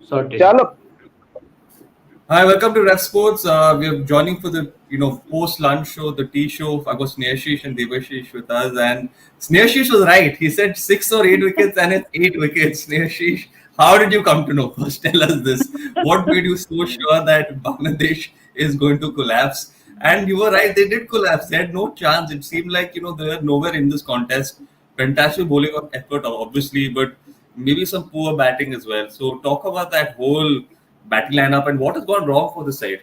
sorted. Chalo. Hi, welcome to Ref Sports. We're joining for the post lunch show, the tea show. I got Sneashish and Devashish with us, and Sneashish was right. He said 6 or 8 wickets, and it's 8 wickets. Sneashish, how did you come to know? First, tell us this. What made you so sure that Bangladesh is going to collapse? And you were right; they did collapse. They had no chance. It seemed like they were nowhere in this contest. Fantastic bowling effort, obviously, but maybe some poor batting as well. So, talk about that whole batting lineup and what has gone wrong for the side.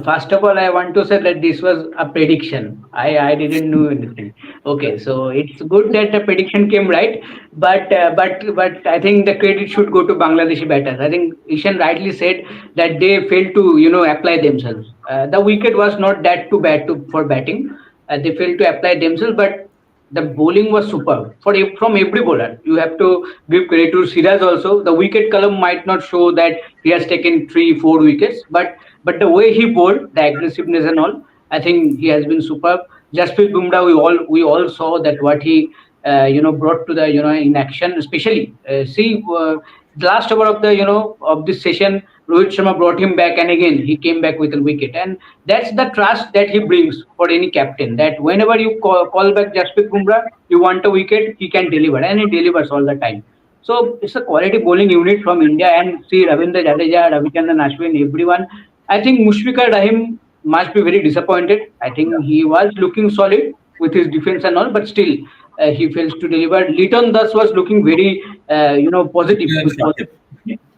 First of all, I want to say that this was a prediction. I didn't know anything. Okay, so it's good that the prediction came right, but I think the credit should go to Bangladeshi batters. I think Ishan rightly said that they failed to apply themselves. The wicket was not that too bad for batting. They failed to apply themselves, but the bowling was superb from every bowler. You have to give credit to Siraj also. The wicket column might not show that he has taken 3-4 wickets, but the way he bowled, the aggressiveness and all, I think he has been superb. Jasprit Bumrah, we all saw that what he brought to the in action, especially the last over of the of this session. Rohit Sharma brought him back, and again he came back with a wicket, and that's the trust that he brings for any captain. That whenever you call back Jasprit Bumrah, you want a wicket, he can deliver, and he delivers all the time. So it's a quality bowling unit from India, and see Ravindra Jadeja, Ravichandran Ashwin, everyone. I think Mushfiqur Rahim must be very disappointed. I think he was looking solid with his defense and all, but still he fails to deliver. Leighton thus was looking very, positive. Yeah, With Shakib.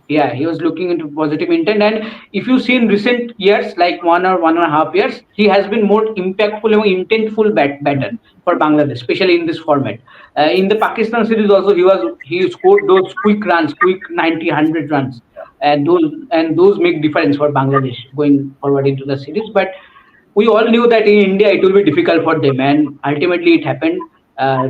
yeah, he was looking into positive intent. And if you see in recent years, like 1 or 1.5 years, he has been more impactful and intentful batter for Bangladesh, especially in this format. In the Pakistan series also, he scored those quick runs, quick 90, 100 runs, and those make difference for Bangladesh going forward into the series. But we all knew that in India it will be difficult for them, and ultimately it happened.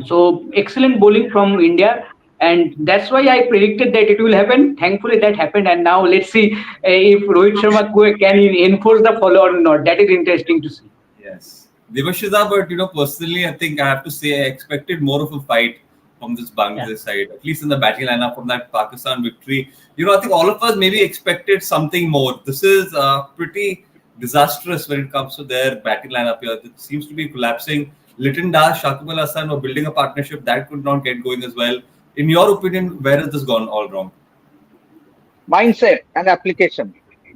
So excellent bowling from India, and that's why I predicted that it will happen. Thankfully, that happened, and now let's see if Rohit Sharma can enforce the follow or not. That is interesting to see. Yes. Devashiza, but personally, I think I have to say I expected more of a fight from this Yeah. Bangladesh side, at least in the batting lineup from that Pakistan victory. I think all of us maybe expected something more. This is pretty disastrous when it comes to their batting lineup here. It seems to be collapsing. Liton Das, Shakib Al Hasan were building a partnership that could not get going as well. In your opinion, where has this gone all wrong? Mindset and application.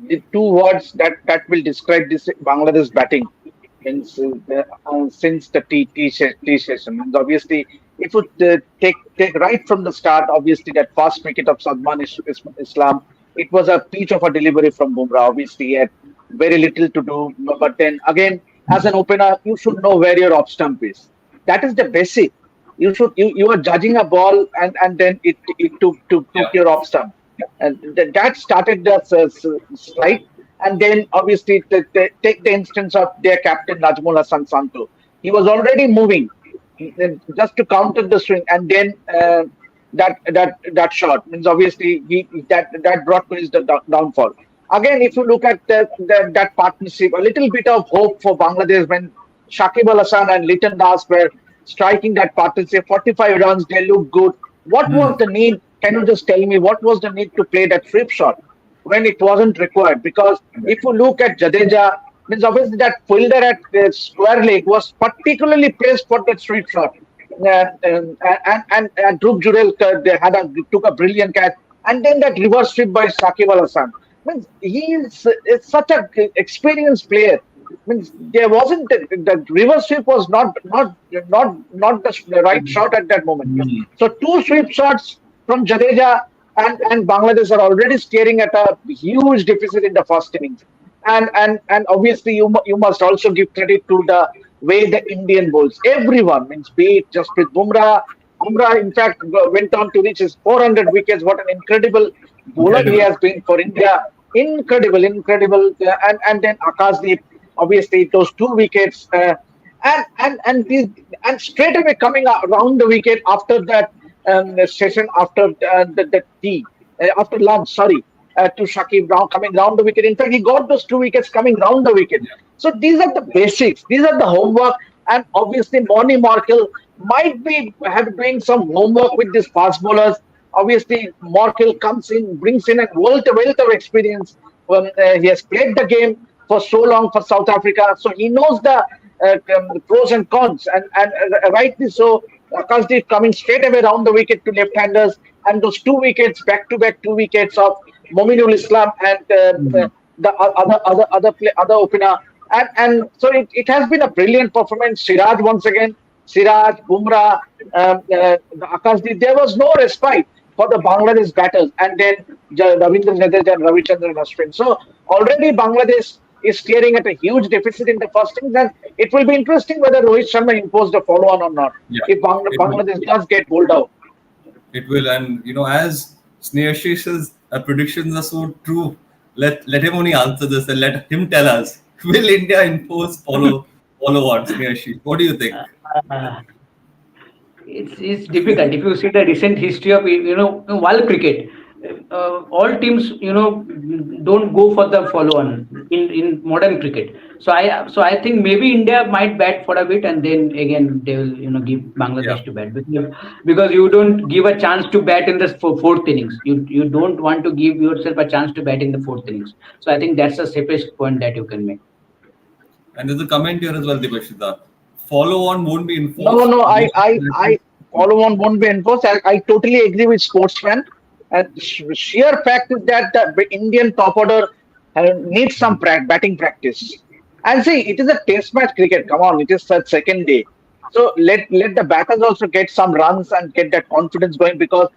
The two words that will describe this Bangladesh batting since the T session. And obviously, if you take right from the start, obviously that first wicket of Sadman Islam, it was a peach of a delivery from Bumrah. Obviously, he had very little to do. But then again, as an opener, you should know where your off stump is. That is the basic. You are judging a ball, and then it took Yeah. your off stump, and that started the slide. And then obviously take the instance of their captain Najmul Hassan Santo. He was already moving just to counter the swing, and then that shot means obviously that brought to his downfall. Again, if you look at that partnership, a little bit of hope for Bangladesh when Shakib Al Hasan and Leighton Das were striking that partnership, 45 runs, they look good. What was the need? Can you just tell me what was the need to play that flip shot when it wasn't required? Because if you look at Jadeja, means obviously that fielder at the square leg was particularly placed for that sweep shot. And Dhruv Jurel took a brilliant catch, and then that reverse sweep by Shakib Al Hasan. Means is such a experienced player. Means there wasn't the reverse sweep was not the right shot at that moment. So two sweep shots from Jadeja, and Bangladesh are already staring at a huge deficit in the first innings. And obviously you must also give credit to the way the Indian bowls. Everyone means be it Jasprit Bumrah. Bumrah in fact went on to reach his 400 wickets. What an incredible bowler he Incredible. has been for India. Incredible. And then Akashdeep, obviously those 2 wickets. And straight away coming around the wicket after that session after the tea after lunch. Sorry, to Shakib round coming round the wicket. In fact, he got those 2 wickets coming round the wicket. So these are the basics. These are the homework. And obviously, Moni Markel might be have doing some homework with these fast bowlers. Obviously, Morkel comes in, brings in a wealth of experience. He has played the game for so long for South Africa, so he knows the pros and cons. And rightly so, Akashdeep coming straight away round the wicket to left-handers, and those two wickets, back-to-back two wickets of Mominul Islam and Mm. the other opener, and so it has been a brilliant performance. Siraj once again, Siraj, Bumrah, the Akashdeep. There was no respite for the Bangladesh batters, and then Ravindra Jadeja and Ravichandran Ashwin. So already Bangladesh is staring at a huge deficit in the first innings, and it will be interesting whether Rohit Sharma imposed a follow-on or not. Yeah, If it will. Bangladesh does get bowled out. It will, and as Snehashish's predictions are so true, let him only answer this and let him tell us: will India impose follow on Snehashish? What do you think? Uh, it's difficult if you see the recent history of world cricket. All teams don't go for the follow on in modern cricket. So I think maybe India might bat for a bit, and then again they will give Yeah, Bangladesh to bat, because you don't give a chance to bat in the fourth innings. You don't want to give yourself a chance to bat in the fourth innings. So I think that's the safest point that you can make. and there's a comment here as well, Devashita. Follow on won't be No, no, enforced. no. I, Most of I, the matches. I follow on won't be enforced. I totally agree with sportsman. And sheer fact is that the Indian top order needs some batting practice. And see, it is a test match cricket. Come on, it is the second day. So let the batters also get some runs and get that confidence going, because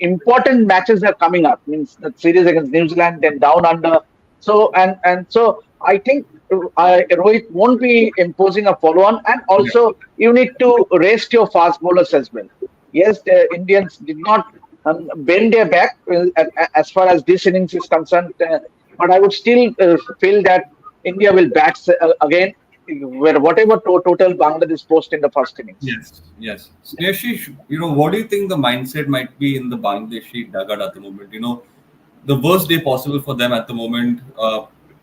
important matches are coming up. Means the series against New Zealand, then down under. So I think Rohit won't be imposing a follow-on, and Yeah. also you need to rest your fast bowlers as well. Yes, the Indians did not bend their back as far as this innings is concerned, but I would still feel that India will bat again, where whatever total Bangladesh post in the first innings. Yes, yes. Snehashi, what do you think the mindset might be in the Bangladeshi dugout at the moment? The worst day possible for them at the moment,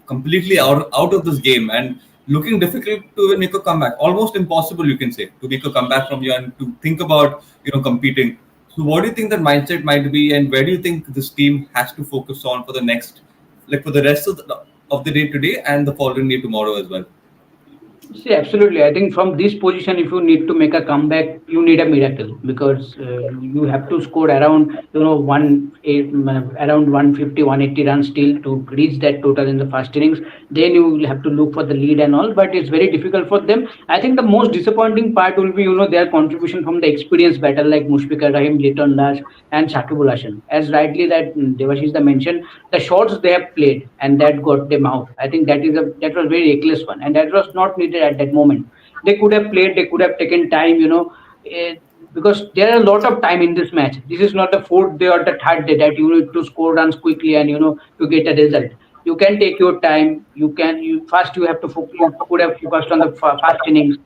completely out of this game and looking difficult to make a comeback. Almost impossible, you can say, to make a comeback from you and to think about, competing. So, what do you think that mindset might be, and where do you think this team has to focus on for the next, like for the rest of the day today and the following day tomorrow as well? See, absolutely. I think from this position, if you need to make a comeback, you need a miracle, because you have to score around around 150, 180 runs still to reach that total in the first innings. Then you will have to look for the lead and all, but it's very difficult for them. I think the most disappointing part will be their contribution from the experienced batter like Mushfiqur Rahim, Jeton Das, and Shakibul Hasan. As rightly that Devashish mentioned, the shots they have played and that got them out. I think that was very reckless one, and that was not needed at that moment. They could have played, they could have taken time, eh, because there are a lot of time in this match. This is not the fourth day or the third day that you need to score runs quickly and to get a result. You can take your time. You first you have to you could have focused on the first innings,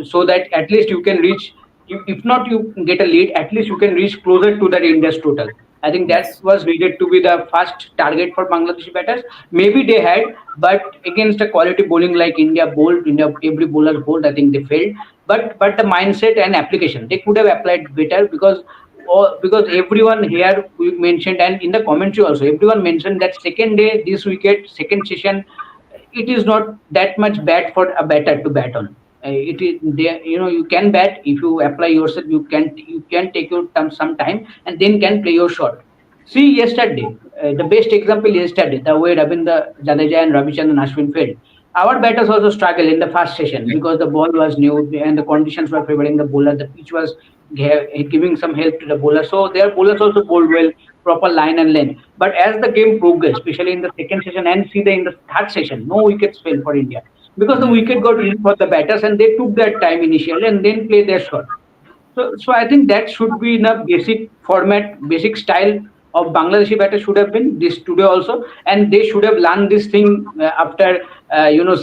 so that at least you can reach. If not you get a lead, at least you can reach closer to that India's total. I think that Yes. was needed to be the first target for Bangladeshi batters. Maybe they had, but against a quality bowling like India bowled, India every bowler bowled, I think they failed. But the mindset and application they could have applied better, because everyone here we mentioned, and in the commentary also everyone mentioned that second day this wicket second session, it is not that much bad for a batter to bat on. It is there, you can bat if you apply yourself. You can take your some time and then can play your shot. See yesterday, the best example yesterday, the way Ravindra Jadeja and Ravichandran Ashwin failed. Our batters also struggled in the first session Yeah. because the ball was new and the conditions were favoring the bowler. The pitch was giving some help to the bowler, so their bowlers also bowled well, proper line and length. But as the game progressed, especially in the second session and see in the third session, no wickets fell for India, because the wicket got easy for the batters and they took that time initially and then play their shot. So I think that should be in a basic format, basic style of Bangladeshi batter should have been this today also, and they should have learned this thing after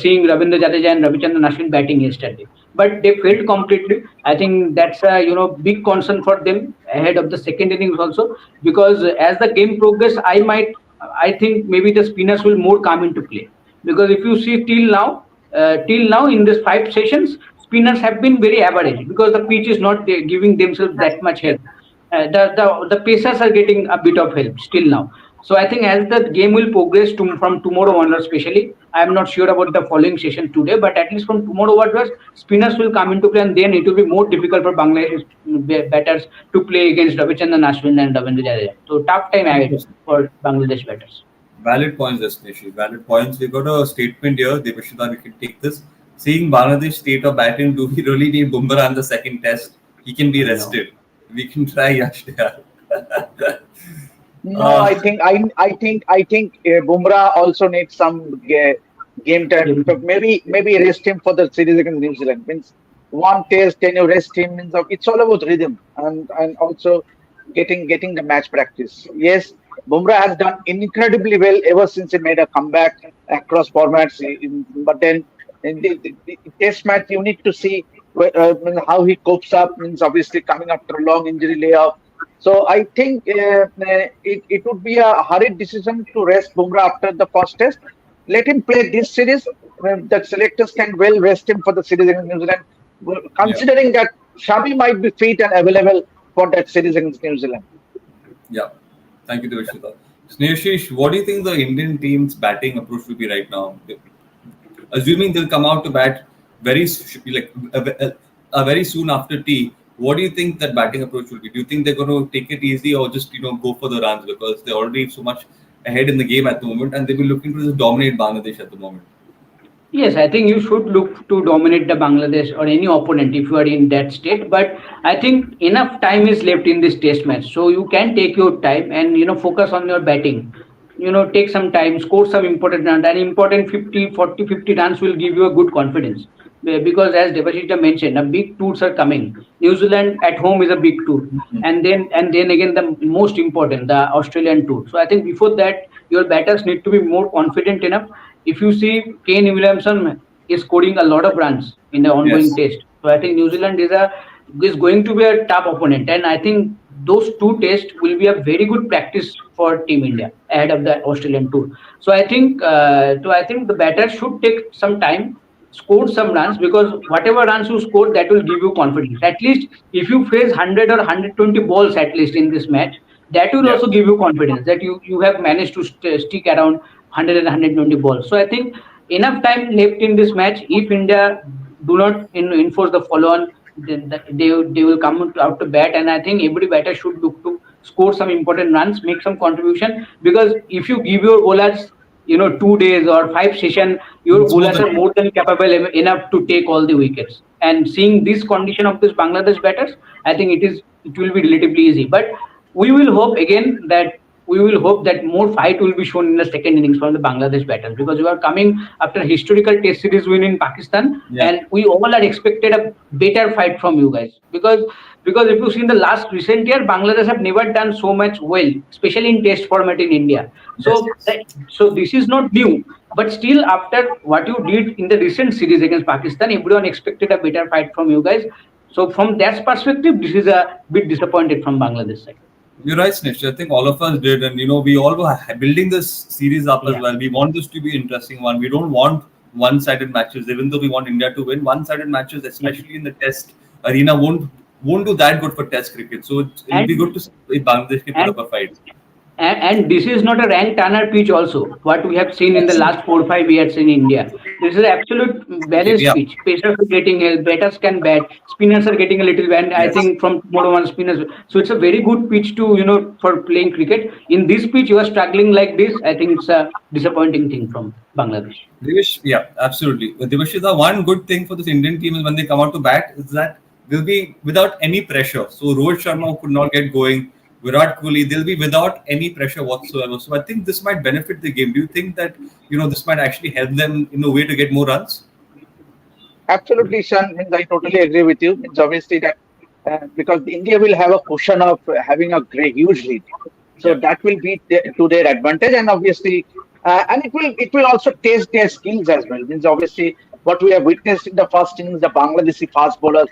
seeing Ravindra Jadeja and Ravichandran Ashwin batting yesterday. But they failed completely. I think that's a big concern for them ahead of the second innings also, because as the game progress, I think maybe the spinners will more come into play, because if you see till now in this five sessions, spinners have been very average because the pitch is not giving themselves that much help. the pacers are getting a bit of help still now. So I think as the game will progress from tomorrow onwards, especially, I am not sure about the following session today, but at least from tomorrow onwards, spinners will come into play, and then it will be more difficult for Bangladesh batters to play against Ravichandran Ashwin and Ravindra Jadeja. So tough time ahead 100%. for Bangladesh batters. Valid points, Destiny. Valid points. We got a statement here. Devashita, we can take this. Seeing Bangladesh state of batting, do we really need Bumrah on the second test? He can be No. rested. We can try Yash there. No, uh, I think Bumrah also needs some game time. Game. Maybe rest him for the series against New Zealand. Means one test, then you rest him. Means it's all about rhythm and also getting the match practice. Yes, Bumrah has done incredibly well ever since he made a comeback across formats. But then in the test match, you need to see means how he copes up. Means obviously coming after a long injury layoff. So I think it would be a hurried decision to rest Bumrah after the first test. Let him play this series. The selectors can well rest him for the series against New Zealand, yeah, considering that Shami might be fit and available for that series against New Zealand. yeah. Thank you, Devashita. Snehashish, what do you think the Indian team's batting approach will be right now? Assuming they'll come out to bat very soon after tea. What do you think that batting approach will be? Do you think they're going to take it easy or just go for the runs because they're already so much ahead in the game at the moment and they'll be looking to just dominate Bangladesh at the moment? Yes, I think you should look to dominate the Bangladesh or any opponent if you are in that state. But I think enough time is left in this test match, so you can take your time and focus on your batting. Take some time, score some important runs. An important 50, 40, 50 runs will give you a good confidence. Because as Devashita mentioned, a big tours are coming. New Zealand at home is a big tour, and then again the most important, the Australian tour. So I think before that, your batters need to be more confident enough. If you see Kane Williamson is scoring a lot of runs in the ongoing Yes. test, so I think New Zealand is going to be a tough opponent, and I think those two tests will be a very good practice for Team India ahead of the Australian tour. So I think the batter should take some time, score some runs, because whatever runs you score, that will give you confidence. At least if you face 100 or 120 balls at least in this match, that will Yeah. also give you confidence that you have managed to stick around 100 and 120 balls. So I think enough time left in this match. If India do not enforce the follow on, then they will come out to bat, and I think every batter should look to score some important runs, make some contribution, because if you give your bowlers 2 days or 5 session, your It's more bowlers than are more than capable enough to take all the wickets. And seeing this condition of this Bangladesh batters, I think it will be relatively easy. But we will hope again that we will hope that more fight will be shown in the second innings from the Bangladesh batters, because we are coming after a historical Test series win in Pakistan, yeah. and we all are expected a better fight from you guys, because if you see in the last recent year, Bangladesh have never done so much well, especially in Test format in India. Yes, So yes. so this is not new, but still after what you did in the recent series against Pakistan, everyone expected a better fight from you guys. So from that perspective, this is a bit disappointed from Bangladesh side. You're right, Snish. I think all of us did, and we all were building this series up as Yeah. well. We want this to be interesting one. We don't want one-sided matches, even though we want India to win. One-sided matches, Yeah. especially in the Test arena, won't do that good for Test cricket. So it'll be good And to see if Bangladesh can put and up a fight. and this is not a rank turner pitch also, what we have seen in the last 4 or 5 years in India. This is absolute balanced Yeah. pitch. Pacers are getting help, batters can bat, spinners are getting a little, and I Yes. think from tomorrow on spinners. So it's a very good pitch to for playing cricket. In this pitch, you are struggling like this. I think it's a disappointing thing from Bangladesh. Divish, yeah, absolutely. Divish, the one good thing for this Indian team is when they come out to bat is that they'll be without any pressure. So Rohit Sharma could not get going. Virat Kohli, they'll be without any pressure whatsoever. So I think this might benefit the game. Do you think that this might actually help them in a way to get more runs? Absolutely, Shan. Means I totally agree with you. Means obviously that because India will have a cushion of having a great huge lead, so Yeah. that will be to their advantage, and obviously, and it will also test their skills as well. Means obviously what we have witnessed in the first innings, the Bangladeshi fast bowlers,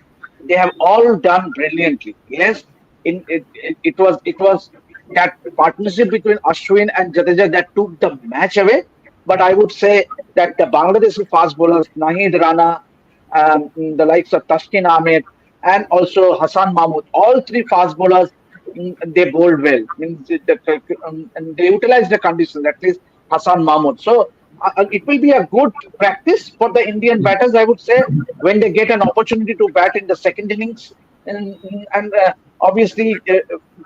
they have all done brilliantly. Yes, it was that partnership between Ashwin and Jadeja that took the match away. But I would say that the Bangladeshi fast bowlers, Nahid Rana, the likes of Tashkin Ahmed, and also Hassan Mahmood, all three fast bowlers they bowled well. Means and they utilized the conditions, at least Hassan Mahmood. So it will be a good practice for the Indian batters, I would say, when they get an opportunity to bat in the second innings. And obviously,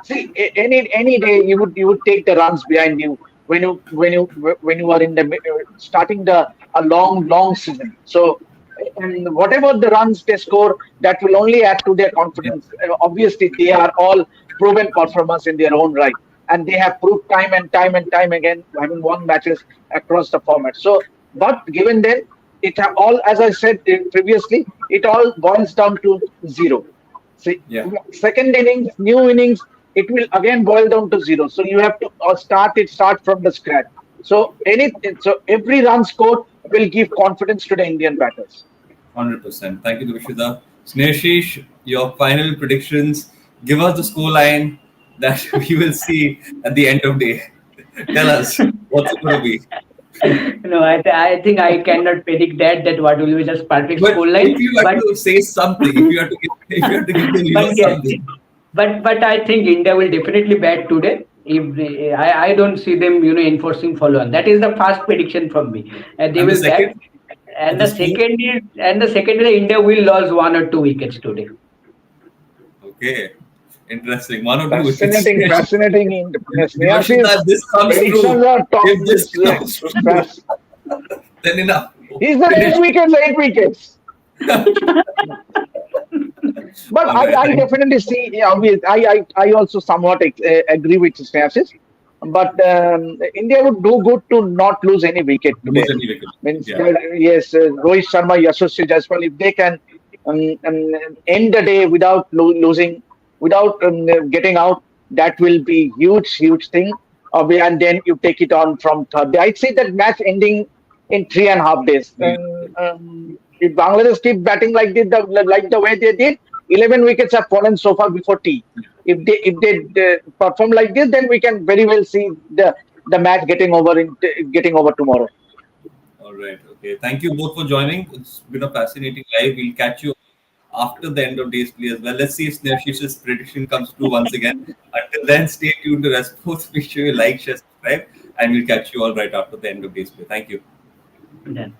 see, any day you would take the runs behind you when you are in the starting the a long season. So and whatever the runs they score, that will only add to their Yeah. confidence. Obviously, they are all proven performers in their own right, and they have proved time and time again, having won matches across the format. So, but given then, all, as I said previously, it all boils down to zero. See, Yeah. second innings, new innings, it will again boil down to zero. So you have to start from the scratch. So every run scored will give confidence to the Indian batters. 100%. Thank you, Divishita. Sneashish, your final predictions. Give us the score line that we will see at the end of day. Tell us what's it going to be. No, I think I cannot predict that what will be just perfect But score if line. you had But to say something, if you had to give the but viewers yes, something, but I think India will definitely bat today. If I don't see them enforcing follow on. That is the first prediction from me. They and the will bat. second, And the the score. second is India will lose 1 or 2 wickets today. Okay, interesting. One or two wickets. Fascinating, fascinating. In Divashita, Snehashi's if this comes predictions true, are top. if this comes true, then enough. He said Finish. 8 wickets, 8 wickets. But All I, right, I thank definitely see. Yeah, I also somewhat agree with Snehashi's. But India would do good to not lose any wicket lose today. any wicket. Means Yeah, yes, Rohit Sharma, Yashasvi Jaiswal, if they can end the day without losing, without getting out, that will be huge thing. And then you take it on from third day. I'd say that match ending in 3.5 days. yeah. And if Bangladesh keep batting like like the way they did, 11 wickets have fallen so far before tea. If they perform like this, then we can very well see the match getting over tomorrow. All right. Okay. Thank you both for joining. It's been a fascinating live. We'll catch you after the end of day's play as well. Let's see if Snehashish's prediction comes true once again. Until then, stay tuned to Response. Make sure you like, share, subscribe, and we'll catch you all right after the end of day's play. Thank you. Then.